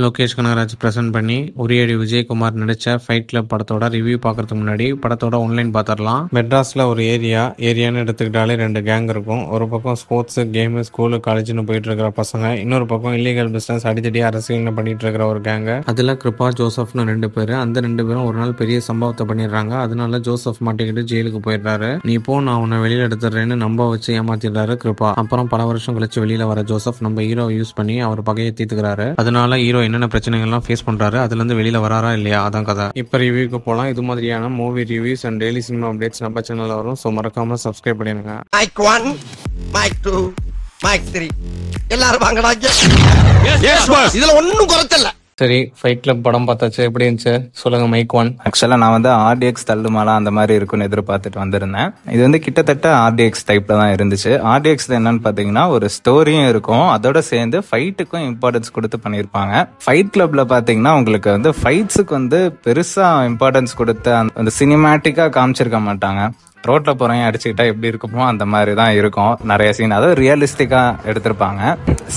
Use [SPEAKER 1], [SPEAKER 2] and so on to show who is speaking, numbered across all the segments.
[SPEAKER 1] Lokesh Kanagaraj present பண்ணி உரியடி விஜயகுமார் நடிச்ச ஃபைட் கிளப் படத்தோட ரிவ்யூ பார்க்கறதுக்கு முன்னாடி படத்தோட ஒன்லைன் பார்த்துடலாம். மெட்ராஸ்ல ஒரு ஏரியான்னு எடுத்துக்கிட்டாலே 2 கேங் இருக்கும். ஒரு பக்கம் ஸ்போர்ட்ஸ், கேமு, ஸ்கூலு, காலேஜ்னு போயிட்டு இருக்கிற பசங்க, இன்னொரு பக்கம் இல்லீகல் பிசினஸ், அடித்தடி அரசியல்னு பண்ணிட்டு இருக்கிற ஒரு கேங்கு. அதுல கிருபா, ஜோசப்னு 2 பேரு. அந்த 2 பேரும் ஒரு நாள் பெரிய சம்பவத்தை பண்ணிடுறாங்க. அதனால ஜோசப் மாட்டிக்கிட்டு ஜெயிலுக்கு போயிடுறாரு. நீ போ, நான் உன்னை வெளியில எடுத்துடுறேன்னு நம்ப வச்சு ஏமாத்திடுறாரு கிருபா. அப்புறம் பல வருஷம் கழிச்சு வெளியில வர ஜோசப் நம்ம ஹீரோ யூஸ் பண்ணி அவர் பகையை தீர்த்துக்கிறாரு. அதனால ஹீரோ என்னென்ன பிரச்சனைகள்லாம் ஃபேஸ் பண்றாரு, அதுல இருந்து வெளியில வராரா இல்லையா, அதான் கதை. இப்ப ரிவ்யூக்கு போலாம். இது மாதிரியான movie reviews and daily cinema updates நம்ம சேனல்ல வரும். ஸோ மறக்காம சப்ஸ்கிரைப் பண்ணிடுங்க.
[SPEAKER 2] மைக் 1, மைக் 2, மைக் 3 எல்லாரும் வாங்கடா. இதுல ஒண்ணும் குறைச்சல.
[SPEAKER 1] சரி, ஃபைட் கிளப் படம் பார்த்தாச்சு, எப்படி இருந்துச்சு சொல்லுங்க மைக் 1.
[SPEAKER 3] ஆக்சுவலா நான் வந்து ஆர்டிஎக்ஸ் தள்ளுமாலா அந்த மாதிரி இருக்குன்னு எதிர்பார்த்துட்டு வந்திருந்தேன். இது வந்து கிட்டத்தட்ட ஆர்டிஎக்ஸ் டைப்ல தான் இருந்துச்சு. ஆர்டிஎக்ஸ் என்னன்னு பாத்தீங்கன்னா ஒரு ஸ்டோரியும் இருக்கும், அதோட சேர்ந்து ஃபைட்டுக்கும் இம்பார்ட்டன்ஸ் கொடுத்து பண்ணிருப்பாங்க. ஃபைட் கிளப்ல பாத்தீங்கன்னா உங்களுக்கு வந்து ஃபைட்ஸுக்கு வந்து பெருசா இம்பார்ட்டன்ஸ் கொடுத்து அந்த சினிமேட்டிக்கா காமிச்சிருக்க மாட்டாங்க. ரோட்ல போறவங்க அடிச்சுக்கிட்டா எப்படி இருக்குமோ அந்த மாதிரி தான் இருக்கும் நிறைய சீன். அதாவது ரியலிஸ்டிக்கா எடுத்திருப்பாங்க.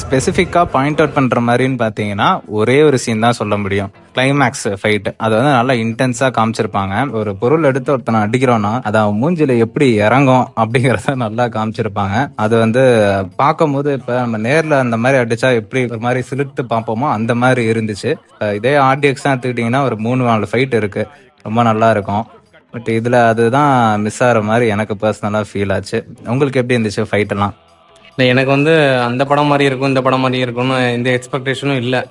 [SPEAKER 3] ஸ்பெசிஃபிக்கா பாயிண்ட் அவுட் பண்ற மாதிரின்னு பாத்தீங்கன்னா ஒரே ஒரு சீன் தான் சொல்ல முடியும், கிளைமேக்ஸ் ஃபைட். அது வந்து நல்லா இன்டென்ஸா காமிச்சிருப்பாங்க. ஒரு பொருள் எடுத்து ஒருத்தனை அடிக்கிறோம்னா அது அவன் மூஞ்சில எப்படி இறங்கும் அப்படிங்கறத நல்லா காமிச்சிருப்பாங்க. அது வந்து பார்க்கும் போது இப்ப நம்ம நேர்ல அந்த மாதிரி அடிச்சா எப்படி ஒரு மாதிரி சிலிர்த்து பார்ப்போமோ அந்த மாதிரி இருந்துச்சு. இதே ஆர்டிஎக்ஸ் எடுத்துக்கிட்டீங்கன்னா ஒரு 3-4 ஃபைட் இருக்கு, ரொம்ப நல்லா இருக்கும். பட் இதுல அதுதான் மிஸ் ஆகிற மாதிரி எனக்கு பர்சனலா ஃபீல் ஆச்சு. உங்களுக்கு எப்படி இருந்துச்சு ஃபைட் எல்லாம்?
[SPEAKER 1] இல்லை, எனக்கு வந்து அந்த படம் மாதிரி இருக்கும் இந்த படம் மாதிரி இருக்கும்னு எந்த எக்ஸ்பெக்டேஷனும் இல்லை.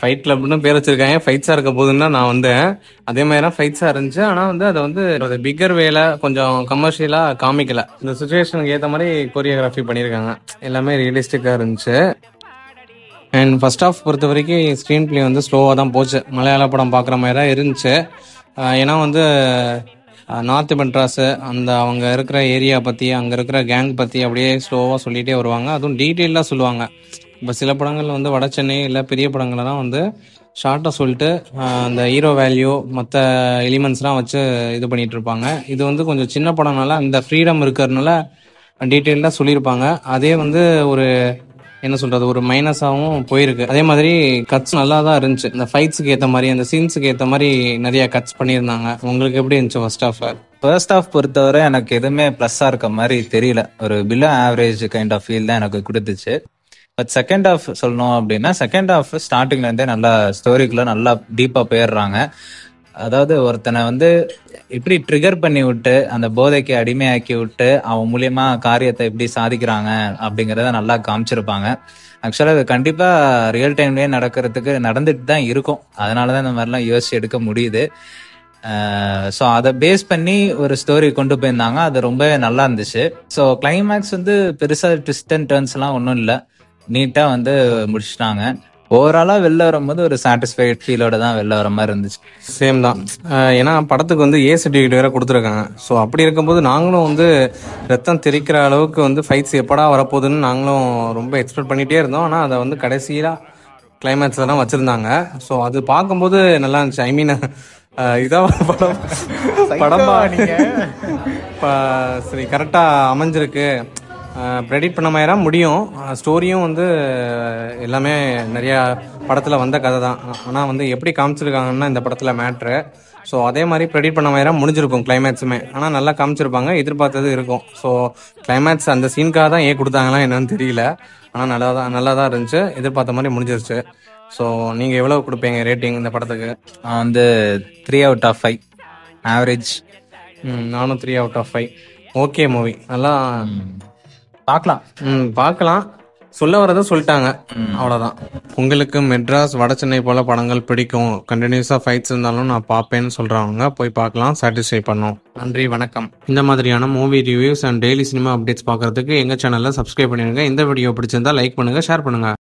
[SPEAKER 1] ஃபைட் கிளப்னு பேர் வச்சிருக்காங்க, ஃபைட்ஸாக இருக்க போதுன்னா நான் வந்தேன். அதே மாதிரி தான் ஃபைட்ஸாக இருந்துச்சு. ஆனால் வந்து அதை வந்து பிக்கர் வேலை கொஞ்சம் கமர்ஷியலாக காமிக்கல. இந்த சுச்சுவேஷனுக்கு ஏற்ற மாதிரி கோரியோகிராஃபி பண்ணியிருக்காங்க, எல்லாமே ரியலிஸ்டிக்காக இருந்துச்சு. அண்ட் ஃபர்ஸ்ட் ஆஃப் பொறுத்த வரைக்கும் ஸ்க்ரீன் பிளே வந்து ஸ்லோவாக தான் போச்சு. மலையாள படம் பார்க்குற மாதிரி தான் இருந்துச்சு. ஏன்னா வந்து நார்த் மெட்ராஸு அந்த அவங்க இருக்கிற ஏரியா பற்றி, அங்கே இருக்கிற கேங் பற்றி அப்படியே ஸ்லோவாக சொல்லிகிட்டே வருவாங்க. அதுவும் டீட்டெயிலாக சொல்லுவாங்க. இப்போ சில படங்கள் வந்து வட சென்னை இல்லை பெரிய படங்கள்லாம் வந்து ஷார்ட்டாக சொல்லிட்டு அந்த ஹீரோ வேல்யூ மற்ற எலிமெண்ட்ஸ்லாம் வச்சு இது பண்ணிகிட்டு இருப்பாங்க. இது வந்து கொஞ்சம் சின்ன படம்னால அந்த ஃப்ரீடம் இருக்கிறதுனால டீட்டெயிலாக சொல்லியிருப்பாங்க. அதே வந்து ஒரு என்ன சொல்றது, ஒரு மைனஸாகவும் போயிருக்கு. அதே மாதிரி கட்ஸ் நல்லா தான் இருந்துச்சு. இந்த ஃபைட்ஸுக்கு ஏற்ற மாதிரி அந்த சீன்ஸுக்கு ஏற்ற மாதிரி நிறைய கட்ஸ் பண்ணியிருந்தாங்க. உங்களுக்கு எப்படி இருந்துச்சு
[SPEAKER 3] ஃபர்ஸ்ட் ஆஃப் பொறுத்தவரை எனக்கு எதுவுமே ப்ளஸ்ஸா இருக்க மாதிரி தெரியல. ஒரு below average kind of feel தான் எனக்கு கொடுத்துச்சு. பட் செகண்ட் ஆஃப் சொல்லணும் அப்படின்னா செகண்ட் ஆஃப் ஸ்டார்டிங்ல இருந்தே நல்லா ஸ்டோரிக்குள்ள நல்லா டீப்பா போயிடுறாங்க. அதாவது ஒருத்தனை வந்து எப்படி ட்ரிகர் பண்ணி விட்டு அந்த போதைக்கு அடிமையாக்கி விட்டு அவன் மூலியமா காரியத்தை எப்படி சாதிக்கிறாங்க அப்படிங்கறத நல்லா காமிச்சிருப்பாங்க. ஆக்சுவலா அது கண்டிப்பா ரியல் டைம்லயே நடந்துட்டு தான் இருக்கும். அதனாலதான் இந்த மாதிரிலாம் யோசிச்சு எடுக்க முடியுது. ஸோ அதை பேஸ் பண்ணி ஒரு ஸ்டோரி கொண்டு போயிருந்தாங்க, அது ரொம்ப நல்லா இருந்துச்சு. ஸோ கிளைமேக்ஸ் வந்து பெருசா ட்விஸ்ட் அண்ட் டர்ன்ஸ் எல்லாம் ஒன்றும் இல்லை, நீட்டா வந்து முடிச்சுட்டாங்க. ஓவராலா வெளில வரும்போது ஒரு சாட்டிஸ்ஃபைட் ஃபீலோட தான் வெளில வர மாதிரி இருந்துச்சு.
[SPEAKER 1] சேம் தான். ஏன்னா படத்துக்கு வந்து ஏ சர்டிஃபிகேட் வேற கொடுத்துருக்காங்க. ஸோ அப்படி இருக்கும்போது நாங்களும் வந்து ரத்தம் தெரிக்கிற அளவுக்கு வந்து ஃபைட்ஸ் எப்படா வரப்போகுதுன்னு நாங்களும் ரொம்ப எக்ஸ்பெக்ட் பண்ணிகிட்டே இருந்தோம். ஆனால் அதை வந்து கடைசியாக கிளைமேக்ஸில் தான் வச்சுருந்தாங்க. ஸோ அது பார்க்கும்போது நல்லா இருந்துச்சு. ஐ மீன் இதான் படம் சரி கரெக்டாக அமைஞ்சிருக்கு. ப்ரெடிக்ட் பண்ண மாதிரி தான் முடியும். ஸ்டோரியும் வந்து எல்லாமே நிறையா படத்தில் வந்த கதை தான். ஆனால் வந்து எப்படி காமிச்சிருக்காங்கன்னா இந்த படத்தில் மேட்ரு. ஸோ அதே மாதிரி ப்ரெடிக்ட் பண்ண மாதிரி தான் முடிஞ்சிருக்கும் கிளைமேக்ஸுமே. ஆனால் நல்லா காமிச்சிருப்பாங்க, எதிர்பார்த்தது இருக்கும். ஸோ கிளைமேக்ஸ் அந்த சீனுக்காக தான் ஏன் கொடுத்தாங்களா என்னன்னு தெரியல. ஆனால் நல்லா தான் இருந்துச்சு, எதிர்பார்த்த மாதிரி முடிஞ்சிருச்சு. ஸோ நீங்கள் எவ்வளோ கொடுப்பீங்க ரேட்டிங் இந்த படத்துக்கு?
[SPEAKER 3] நான் வந்து 3/5 ஆவரேஜ்.
[SPEAKER 1] நானும் 3/5. ஓகே மூவி, நல்லா
[SPEAKER 3] பார்க்கலாம்.
[SPEAKER 1] சொல்ல வரதை சொல்லிட்டாங்க, அவ்வளோதான். உங்களுக்கு மெட்ராஸ் வட சென்னை போல படங்கள் பிடிக்கும், கண்டினியூஸாக ஃபைட்ஸ் இருந்தாலும் நான் பார்ப்பேன்னு சொல்கிறவங்க போய் பார்க்கலாம், சாட்டிஸ்ஃபை பண்ணும். நன்றி, வணக்கம். இந்த மாதிரியான movie reviews and daily cinema updates பார்க்கறதுக்கு எங்கள் சேனலில் சப்ஸ்கிரைப் பண்ணிடுங்க. இந்த வீடியோ பிடிச்சிருந்தா லைக் பண்ணுங்கள், ஷேர் பண்ணுங்கள்.